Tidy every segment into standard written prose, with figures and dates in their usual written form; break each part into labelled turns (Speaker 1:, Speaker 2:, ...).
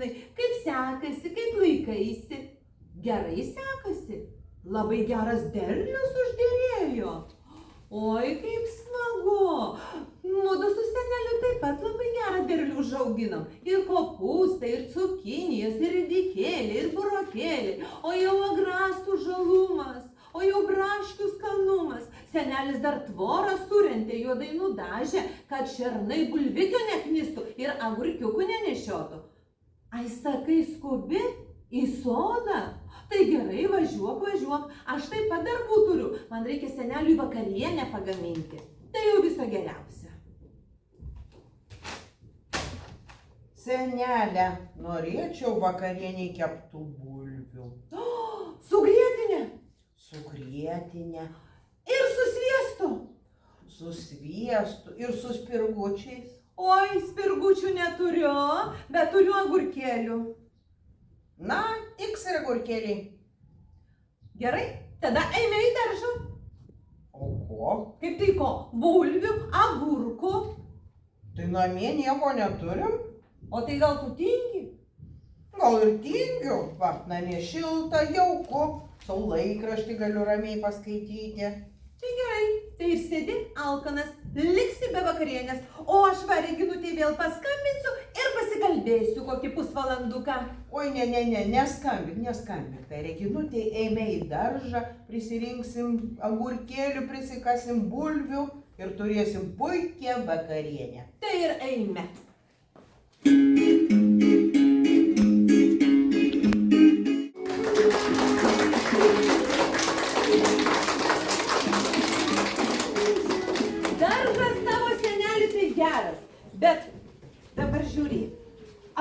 Speaker 1: Augustinai, kaip sekasi, kaip laikaisi? Gerai sekasi? Labai geras derlius užderėjo. Oi, kaip smagu. Mudu su seneliu taip pat labai gerą derlių užauginam. Ir kopūstai, ir cukinijas, ir ridikėliai, ir burokėliai. O jau agrastų žalumas, o jau braškių skanumas. Senelis dar tvorą surentė, juodai nudažė, kad šernai bulvikio neknistų ir agurkiukų nenešiotų. Ai, sakai, skubi į sodą? Tai gerai, važiuok, aš taip pat darbų turiu, man reikia seneliui vakarienę pagaminti. Tai jau viso geriausia.
Speaker 2: Senelė, norėčiau vakarieniai keptų bulvių.
Speaker 1: Su grietinė?
Speaker 2: Su grietinė.
Speaker 1: Ir su sviestu?
Speaker 2: Su sviestu ir su spirgučiais.
Speaker 1: Oi, spirgučių neturiu, bet turiu agurkėlių.
Speaker 2: Na, tiks ir agurkėliai.
Speaker 1: Gerai, tada eime į daržą.
Speaker 2: O ko?
Speaker 1: Kaip tai ko? Bulvių, agurkų.
Speaker 2: Tai namie nieko neturim?
Speaker 1: O tai gal tu tingi?
Speaker 2: Gal ir tingiu. Va, namie šilta, jauku. Saulaikraštį galiu ramiai paskaityti.
Speaker 1: Tai gerai, tai ir sėdi alkanas, liksi be vakarienės, o aš Reginutei vėl paskambinsiu ir pasikalbėsiu kokį pusvalanduką.
Speaker 2: Oi, neskambink. Tai Reginutei eime į daržą, prisirinksim agurkėlių, prisikasim bulvių ir turėsim puikią vakarienę.
Speaker 1: Tai ir eime. Bet dabar žiūrėk,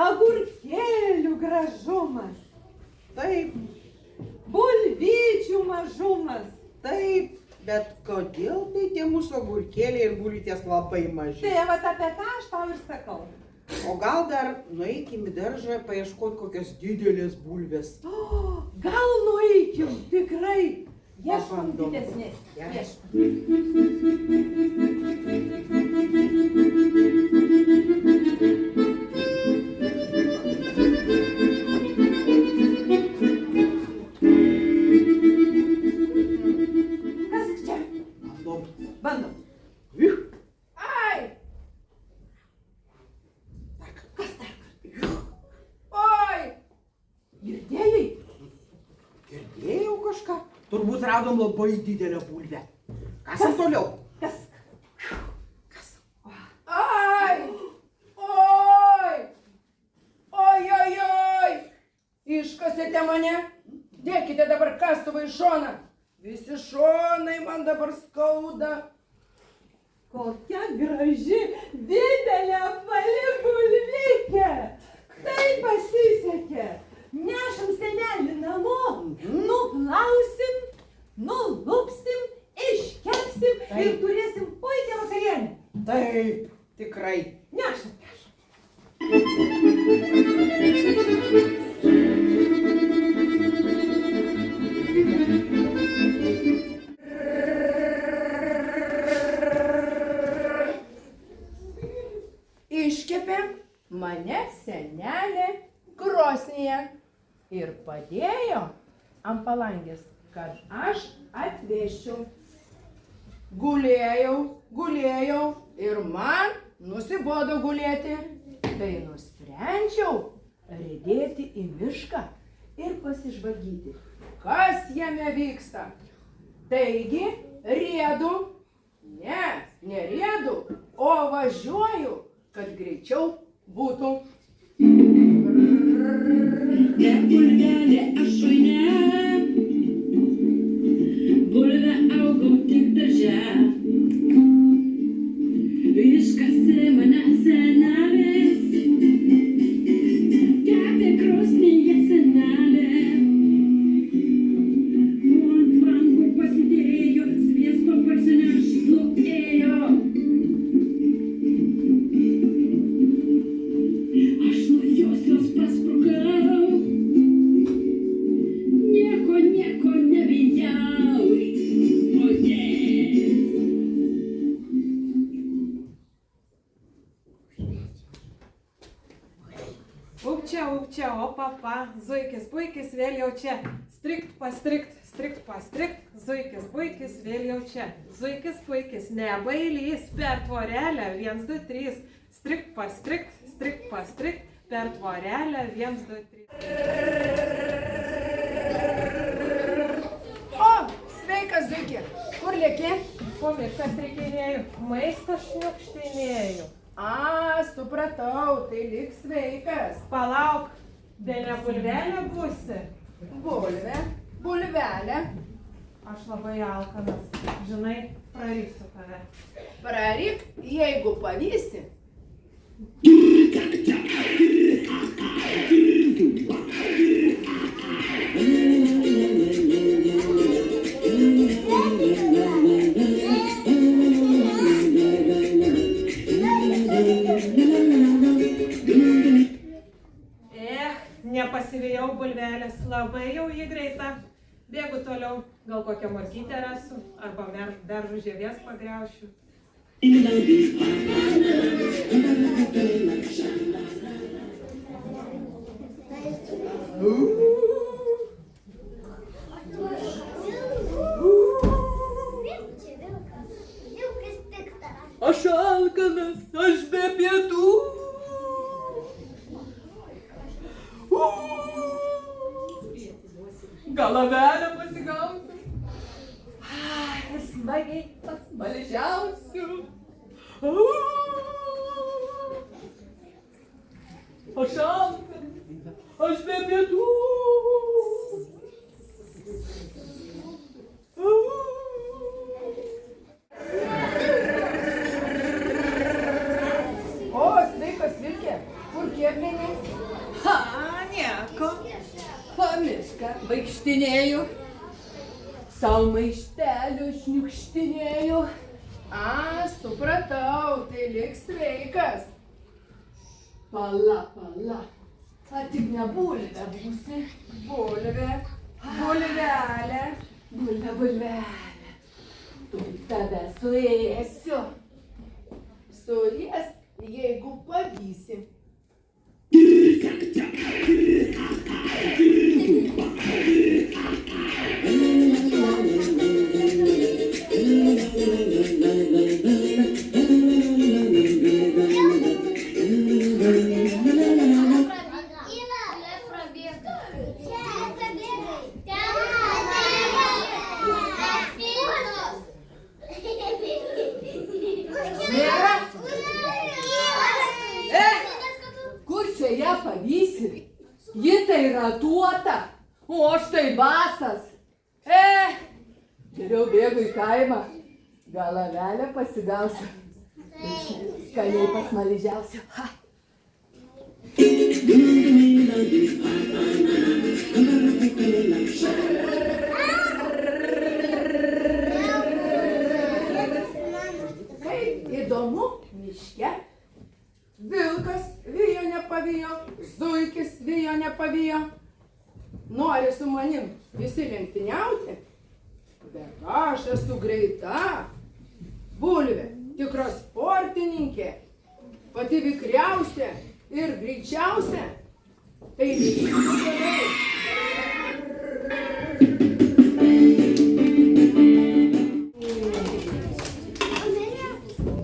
Speaker 1: agurkėlių gražumas,
Speaker 2: Taip,
Speaker 1: bulvyčių mažumas.
Speaker 2: taip, bet kodėl tai tie mūsų agurkėliai ir bulvytės labai maži?
Speaker 1: Tai vat apie ką aš tau ir sakau.
Speaker 2: O gal dar nueikim į daržą paieškoti kokios didelės bulvės?
Speaker 1: Gal nueikim, tikrai. Ieškom
Speaker 2: Pabandom.
Speaker 1: didesnės. Kas čia? Bandom. Ai! Kas dar? Oi! Girdėjai?
Speaker 2: Girdėjau kažką. Turbūt radom labai didelę bulvę. Kas toliau?
Speaker 1: Kas?
Speaker 3: Ai! Oi! Oi! Iškasėte mane? Dėkite dabar kastuvą į šoną. Visi šonai man dabar skauda.
Speaker 1: Kokia graži, didelė apvali bulvytė. Tai pasisekė. Nešam senelį namo, nuplausim, nulupsim, iškepsim ir turėsim puikią vakarienę.
Speaker 2: Taip, tikrai.
Speaker 1: Nešam.
Speaker 3: Iškepė mane senelė krosnyje ir padėjo ant palangės, kad aš atvežčiau. Gulėjau ir man nusibodo gulėti. Tai nusprendžiau riedėti į mišką ir pasižvalgyti, kas jame vyksta. Taigi riedu, neriedu, o važiuoju, kad greičiau būtų.
Speaker 4: Ne bulvelė ašuone, bulvė augo tik darže. Iškasė mane senelis, kepė krosnyje senelė. Ant lango pasidėjo, sviesto parsinešt nuėjo. Aš nuo josios pasprukau,
Speaker 5: Upčia, o papa, zuikis, puikis, vėl jau čia. Strikt, pastrikt, zuikis, puikis, vėl jau čia. Zuikis, puikis, nebailys, per tvorelę, 1, 2, 3. Strikt, pastrikt, per tvorelę, 1, 2, 3.
Speaker 3: O, sveikas, zuikė. Kur lėki?
Speaker 5: Po miškas reikinėjau, maistą šniukštinėjau.
Speaker 3: A, supratau, tai lik sveikas.
Speaker 5: Palauk, dėlė bulvelė būsi.
Speaker 3: Bulvelė.
Speaker 5: Aš labai alkanas, žinai, prarysiu tave.
Speaker 3: Praryk, jeigu pavysi.
Speaker 5: Nepasivėjau bulvelės, labai jau jį greita. Bėgu toliau, gal kokią morkytę rasiu, arba beržų žievės pagriaušiu.
Speaker 3: Aš alkanas, aš be pietų. Galavelę pasigausiu. Ir smagiai pasmaližiausiu. Aš alkanas, aš be pietų. O, sveikas, Vilkė. Kur kėblinė?
Speaker 6: Nieko. Po mišką vaikštinėjau, sau maištelio šniukštinėjau.
Speaker 3: A, supratau, tai lik sveikas.
Speaker 6: Pala, ar tik ne bulvė būsi?
Speaker 3: Bulvelė.
Speaker 6: Bulvelė, tu tave suėsiu.
Speaker 3: Suės, jeigu pavysi.
Speaker 6: Ją pavysi, ji tai ratuota, o aš tai basas. Geriau bėgu į kaimą, gal avelę pasigausiu, skaniai pasmaližiausiu.
Speaker 3: Kaip įdomu, miške. Vilkas vijo nepavijo, zuikis vijo nepavijo. Nori su manim visi lenktyniauti? Bet aš esu greita. Bulvė, tikra sportininkė, pati vikriausia ir greičiausia. Tai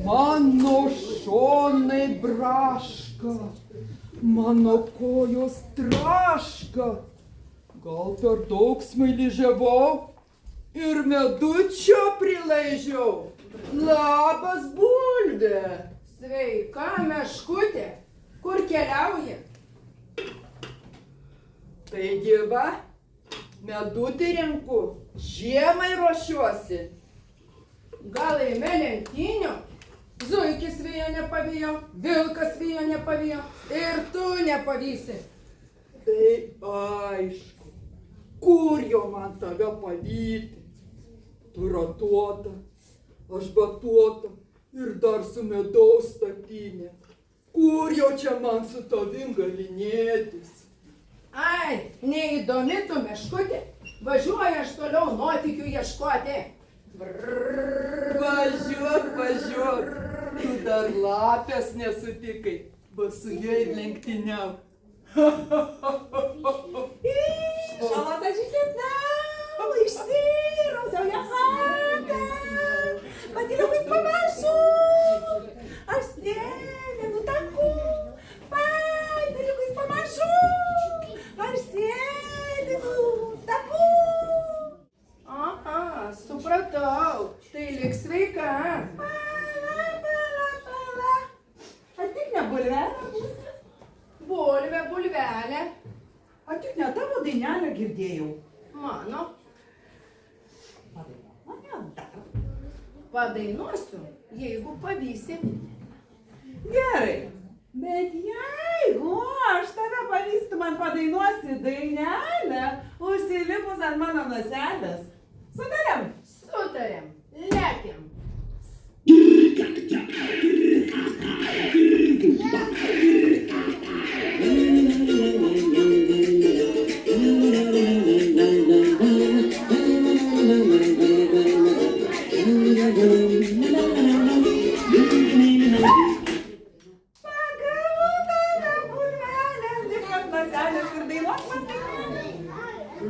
Speaker 2: Mano šonai braška, mano kojos traška. Gal per daug smailyžiavau ir medučio prilaižiau. Labas, bulvė.
Speaker 3: sveika, meškutė. Kur keliauji?
Speaker 2: Taigi va, medutį renku, žiemai ruošiuosi.
Speaker 3: Gal eime lenktynių? Zuikis vijo nepavijo, vilkas vijo nepavijo ir tu nepavysi.
Speaker 2: Tai aišku, kur jau man tave pavyti? Tu ratuota, aš batuota ir dar su medaus statinė. Kur jau čia man su tavim galinėtis?
Speaker 3: Ai, neįdomi tu meškutė, važiuoju aš toliau nuotykių ieškoti.
Speaker 2: Važiuok, važiuok, tu dar lapės nesutikai, va su jai lenktyniauk.
Speaker 1: Šalas atsitiknau, išsirausiau jahatą, patyliukais pamažu, aš sėdinu taku, patyliukais pamažu, aš sėdinu taku.
Speaker 3: Aha, supratau. Tai lik sveika.
Speaker 1: Ar tik ne bulvelė bus?
Speaker 3: Bulvė, bulvelė.
Speaker 1: Ar tik ne tavo dainelę girdėjau?
Speaker 3: Mano.
Speaker 1: Padainuok mane dar.
Speaker 3: Padainuosiu, jeigu pavysi.
Speaker 1: Gerai. Bet jeigu aš tave pavystu, man padainuosi dainelę, užsilipus ant mano noselės. Sutarėm?
Speaker 3: Sutarėm. Lėkiam.
Speaker 1: Pagavau tave, bulvelę, lipk ant noselės ir dainuok man.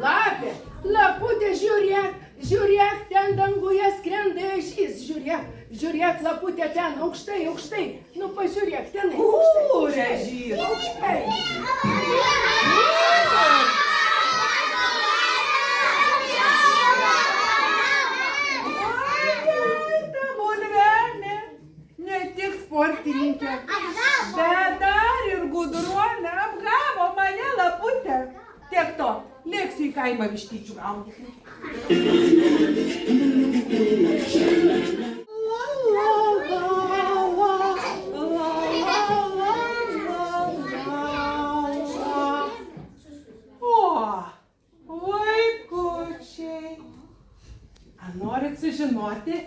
Speaker 3: Lapė, laputė, žiūrėk, žiūrėk, ten danguje skrenda ežys, žiūrėk, žiūrėk, laputė ten, aukštai, aukštai, nu pažiūrėk, ten, aukštai,
Speaker 1: Kur ežys?
Speaker 3: aukštai.
Speaker 1: Ai, ta bulvelė. Ne tik sportininkė, bet dar ir gudruolė apgavo mane laputę. Tiek to, lėksiu į kaimą vištyčių gaudyti. O, vaikučiai, ar norit sužinoti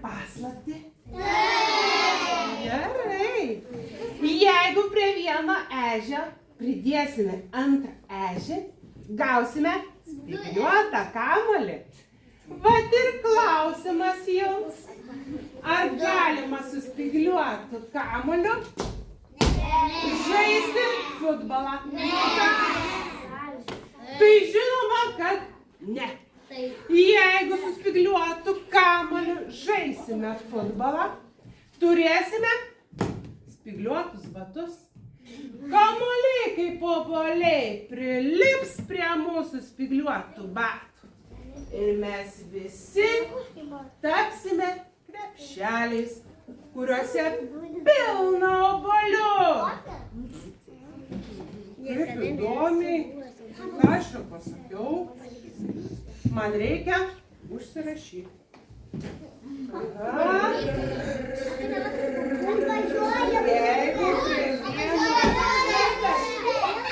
Speaker 1: paslaptį? Gerai. Jeigu prie vieno ežio pridėsime antrą ežį, gausime spygliuotą kamuolį. Vat ir klausimas jums. Ar galima su spygliuotu kamuoliu žaisti futbolą? Tai žinoma, kad ne. Jeigu su spygliuotu kamuoliu žaisime futbolą, turėsime spygliuotus batus. Kamuoliai kaip obuoliai prilips prie mūsų spygliuotų batų. Ir mes visi tapsime krepšeliais, kuriuose pilna obuolių. Kaip įdomiai, ką aš jau pasakiau, man reikia užsirašyti. Aha. Jeigu prie vieno...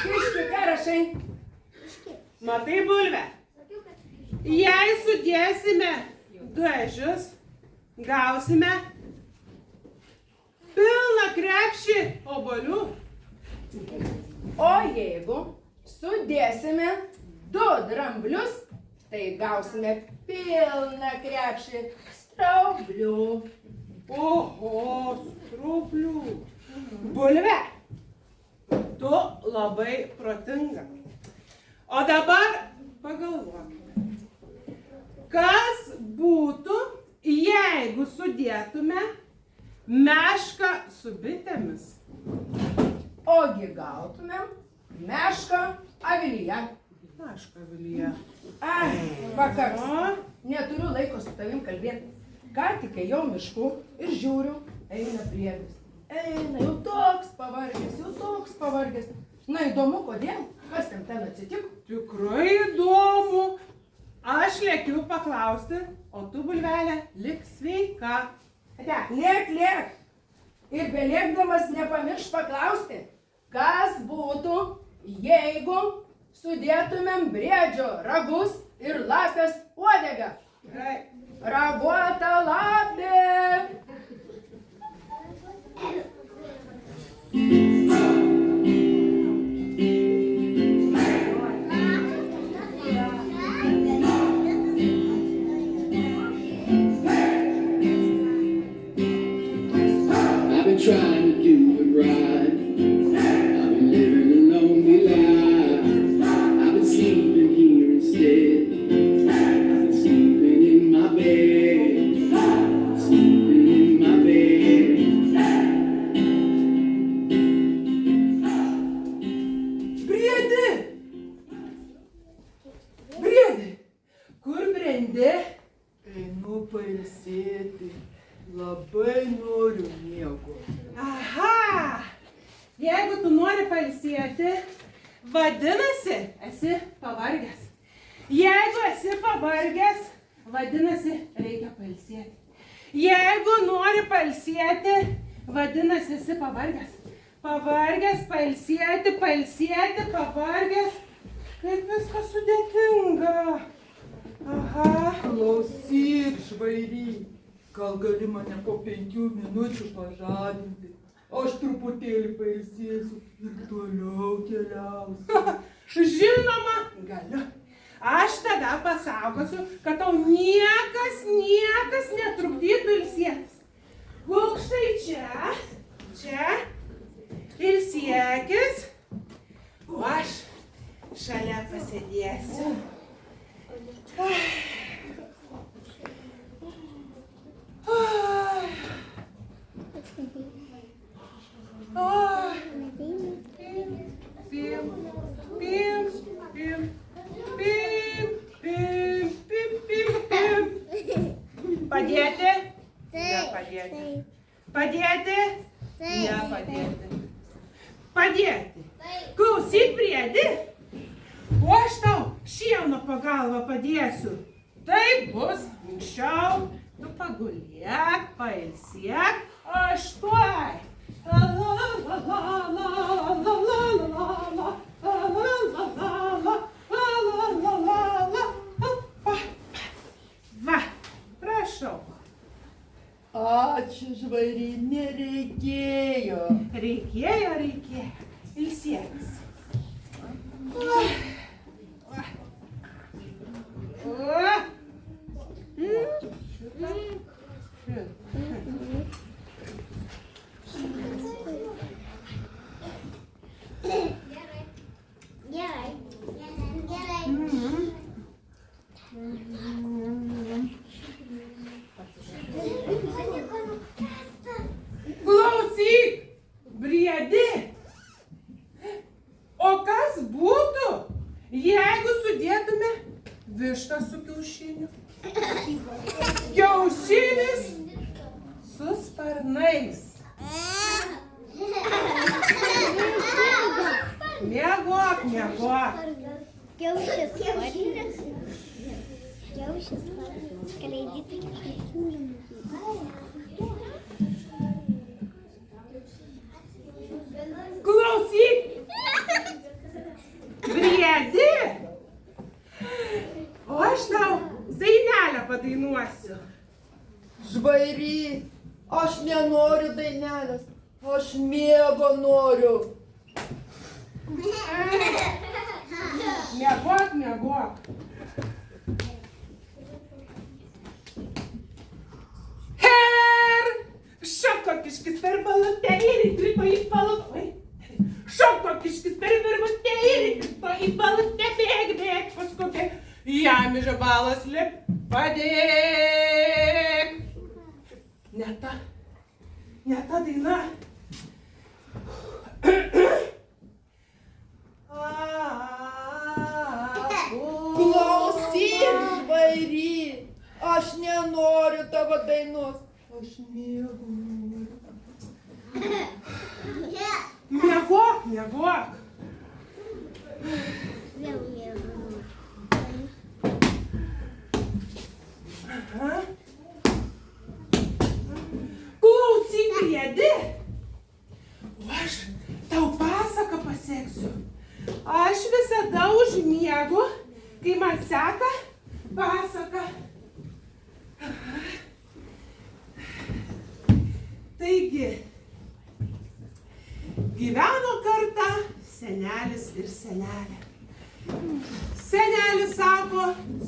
Speaker 3: Kiški, ką rašai?
Speaker 1: Matai bulvę? Jei sudėsime du ežius, gausime pilną krepšį obuolių.
Speaker 3: O jeigu sudėsime du dramblius, tai gausime pilną krepšį straublių.
Speaker 1: Oho, straublių. Bulve, tu labai protinga. O dabar pagalvokime, kas būtų, jeigu sudėtume mešką su bitėmis?
Speaker 3: Ogi gautumėm mešką avilyje.
Speaker 1: Mešką avilyje.
Speaker 3: Ai, vakars.
Speaker 1: O,
Speaker 3: Neturiu laiko su tavim kalbėti. Ką tik ėjau mišku ir žiūriu, eina briedis. Eina, jau toks pavargęs. Na įdomu, kodėl? Kas ten atsitiko?
Speaker 1: tikrai įdomu. Aš lėkiu paklausti, o tu, bulvelė, lik sveika. Atek.
Speaker 3: Lėk. Ir belėkdamas nepamiršk paklausti, kas būtų, jeigu sudėtumėm briedžio ragus ir lapės uodegą.
Speaker 1: Gerai.
Speaker 3: Raguota lapė.
Speaker 7: I've been trying to do it right. I've been living a lonely life.
Speaker 3: Briedi! Briedi! Kur brendi?
Speaker 2: Einu pailsėti. Labai noriu miego.
Speaker 5: Aha! Jeigu tu nori pailsėti, vadinasi, esi pavargęs. Jeigu esi pavargęs, vadinasi, reikia pailsėti. Jeigu nori pailsėti, vadinasi, esi pavargęs. Pavargęs, pailsėti, pailsėti, pavargęs. Kaip viskas sudėtinga. Aha.
Speaker 2: Klausyk, žvairy, gal gali mane po 5 minučių pažadinti. Aš truputėlį pailsėsiu ir toliau keliausiu.
Speaker 5: Žinoma, galiu. Aš tada pasaugosiu, kad tau niekas netrukdytų ilsėtis. Gulk štai čia, ilsėkis, o aš šalia pasėdėsiu. Padėti? Nepadėti. Padėti? Nepadėti. Padėti. Klausyk, Briedi, o aš tau šieno pagalbą padėsiu. Tai bus anksčiau. Tu pagulėk, pailsėk, aš tuoj. Va, prašau.
Speaker 2: Ačiū, žvairy, nereikėjo.
Speaker 5: Reikėjo. Ilsėkis. Klausyk, Briedi, o kas būtų, jeigu sudėtume vištą su kiaušiniu? Kiaušinis su sparnais. Miegok.
Speaker 7: Kiaušis varnės. Kiaušis varnės. Skraidytų kiaušinių.
Speaker 5: Klausyk, Briedi, o aš tau dainelę padainuosiu.
Speaker 2: Žvairy, aš nenoriu dainelės, aš miego noriu.
Speaker 5: Miegok. Her! Šoko kiškis per balutę ir įkrito į balutę. Šoko kiškis per virvutę ir įkrito į balutę. Bėk, paskutė. Jam iš balos lip, padėk. Ne ta daina.
Speaker 2: Klausyk, žvairy, aš nenoriu tavo dainos, aš miego noriu.
Speaker 5: Miegok.
Speaker 7: Vėl miego.
Speaker 5: Klausyk, Briedi, o aš tau pasaką paseksiu. Aš visada užmiegu, kai man seka pasaka. Taigi, gyveno kartą senelis ir senelė. Senelis sako,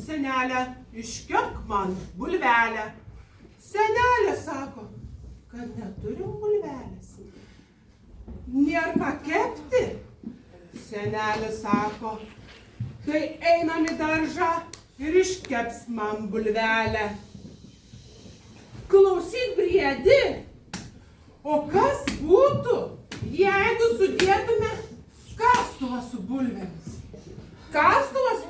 Speaker 5: senelė, iškepk man bulvelę. Senelė sako, kad neturim bulvelės. Nėr ką kepti. Senelis sako, tai einam į daržą ir iškeps man bulvelę. Klausyk, Briedi, o kas būtų, jeigu sudėtume kastuvo
Speaker 3: Kastuvas su bulvėmis. Kastuvas?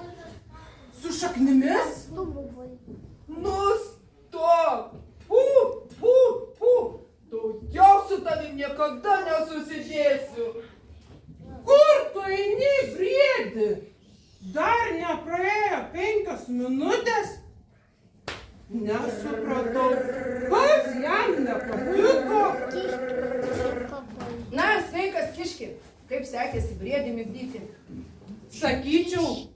Speaker 3: Su šaknimis?
Speaker 7: Ну, бубой.
Speaker 2: Nustok! Pu! Daugiau su tavim niekada nesusidėsiu.
Speaker 3: Kur tu eini, briedi? Dar nepraėjo 5 minutės. Nesupratau, kas jam nepatiko. Na, sveikas kiški. Kaip sekėsi briedį migdyti? Sakyčiau,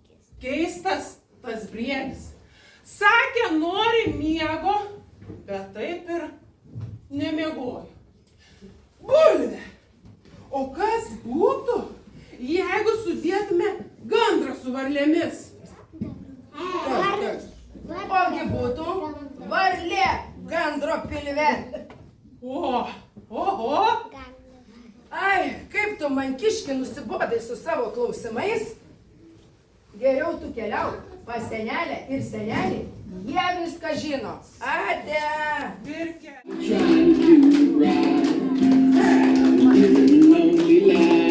Speaker 3: keistas tas briedis. Sakė, nori miego, bet taip ir nemiegojo. Bulvė! O kas būtų, jeigu sudėtume gandrą su varlėmis? Ogi būtų varlė gandro pilve. Oho! Ai, kaip tu man kiški nusibodai su savo klausimais? Geriau tu keliauk pas senelę ir senelį, jie viską žino. Ate! Pirkė.
Speaker 4: Trying to ride, only lie.